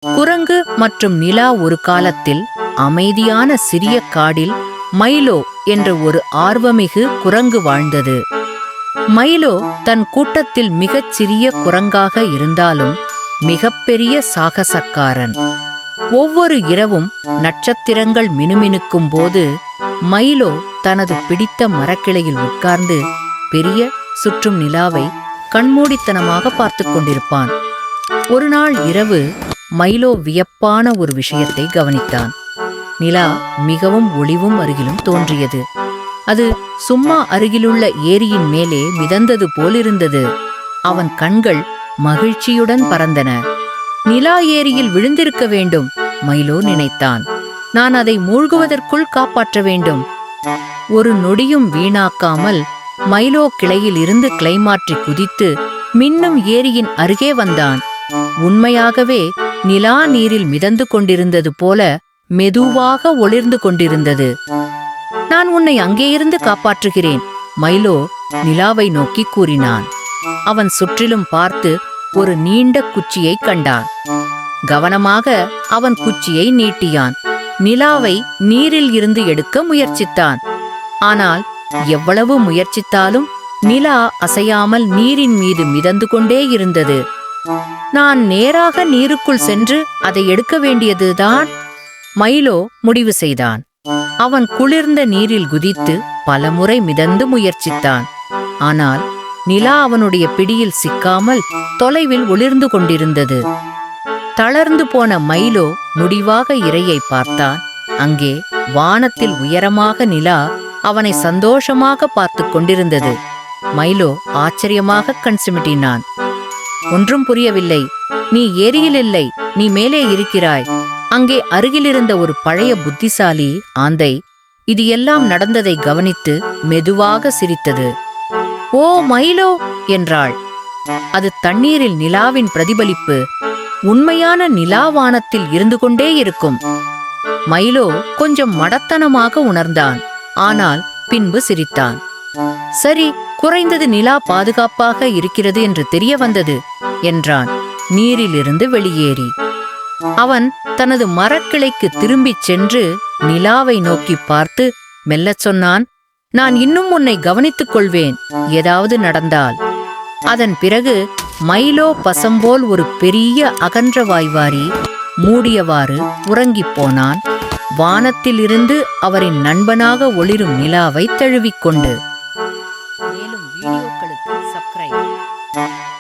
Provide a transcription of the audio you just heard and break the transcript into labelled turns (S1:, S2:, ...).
S1: குரங்கு மற்றும் நிலா ஒரு காலத்தில் அமைதியான சிறிய காடில் மைலோ என்ற ஒரு ஆர்வமிகு குரங்கு வாழ்ந்தது. மைலோ தன் கூட்டத்தில் மிகச் சிறிய குரங்காக இருந்தாலும் மிகப்பெரிய சாகசக்காரன். ஒவ்வொரு இரவும் நட்சத்திரங்கள் மினுமினுக்கும் போது மைலோ தனது பிடித்த மரக்கிளையில் உட்கார்ந்து பெரிய சுற்றும் நிலாவை கண்மூடித்தனமாக பார்த்து கொண்டிருப்பான். ஒரு நாள் இரவு மைலோ வியப்பான ஒரு விஷயத்தை கவனித்தான். நிலா மிகவும் ஒளிவும் அருகிலும் தோன்றியது. அது சும்மா அருகிலுள்ள ஏரியின் மேலே மிதந்தது போலிருந்தது. அவன் கண்கள் மகிழ்ச்சியுடன் பறந்தன. நிலா ஏரியில் விழுந்திருக்க வேண்டும், மைலோ நினைத்தான். நான் அதை மூழ்குவதற்குள் காப்பாற்ற வேண்டும். ஒரு நொடியும் வீணாக்காமல் மைலோ கிளையில் இருந்து கிளைமாற்றி குதித்து மின்னும் ஏரியின் அருகே வந்தான். உண்மையாகவே நிலா நீரில் மிதந்து கொண்டிருந்தது போல மெதுவாக ஒளிர்ந்து கொண்டிருந்தது. நான் உன்னை அங்கேயிருந்து காப்பாற்றுகிறேன், மைலோ நிலாவை நோக்கி கூறினான். அவன் சுற்றிலும் பார்த்து ஒரு நீண்ட குச்சியை கண்டான். கவனமாக அவன் குச்சியை நீட்டியான். நிலாவை நீரில் இருந்து எடுக்க முயற்சித்தான். ஆனால் எவ்வளவு முயற்சித்தாலும் நிலா அசையாமல் நீரின் மீது மிதந்து கொண்டே இருந்தது. நான் நேராக நீருக்குள் சென்று அதை எடுக்க வேண்டியதுதான், மைலோ முடிவு செய்தான். அவன் குளிர்ந்த நீரில் குதித்து பலமுறை மிதந்து முயற்சித்தான். ஆனால் நிலா அவனுடைய பிடியில் சிக்காமல் தொலைவில் ஒளிர்ந்து கொண்டிருந்தது. தளர்ந்து போன மைலோ முடிவாக இரையை பார்த்தான். அங்கே வானத்தில் உயரமாக நிலா அவனை சந்தோஷமாக பார்த்து கொண்டிருந்தது. மைலோ ஆச்சரியமாக கண் சிமிட்டினான். ஒன்றும் புரியவில்லை. நீ ஏரியில் இல்லை, நீ மேலே இருக்கிறாய். அங்கே அருகிலிருந்த ஒரு பழைய புத்திசாலி ஆந்தை இது எல்லாம் நடந்ததை கவனித்து மெதுவாக சிரித்தது. ஓ மைலோ என்றாள். அது தண்ணீரில் நிலாவின் பிரதிபலிப்பு. உண்மையான நிலாவானத்தில் இருந்து கொண்டே இருக்கும். மைலோ கொஞ்சம் மடத்தனமாக உணர்ந்தான். ஆனால் பின்பு சிரித்தான். சரி, குறைந்தது நிலா பாதுகாப்பாக இருக்கிறது என்று தெரிய வந்தது என்றான் நீரிலிருந்து வெளியேறி. அவன் தனது மரக்கிளைக்கு திரும்பிச் சென்று நிலாவை நோக்கி பார்த்து மெல்லச் சொன்னான், நான் இன்னும் உன்னை கவனித்துக் கொள்வேன், ஏதாவது நடந்தால். அதன் பிறகு மைலோ பசம்போல் ஒரு பெரிய அகன்ற வாய்வாரி மூடியவாறு உறங்கிப் போனான். வானத்திலிருந்து அவரின் நண்பனாக ஒளிரும் நிலாவை தழுவிக்கொண்டு.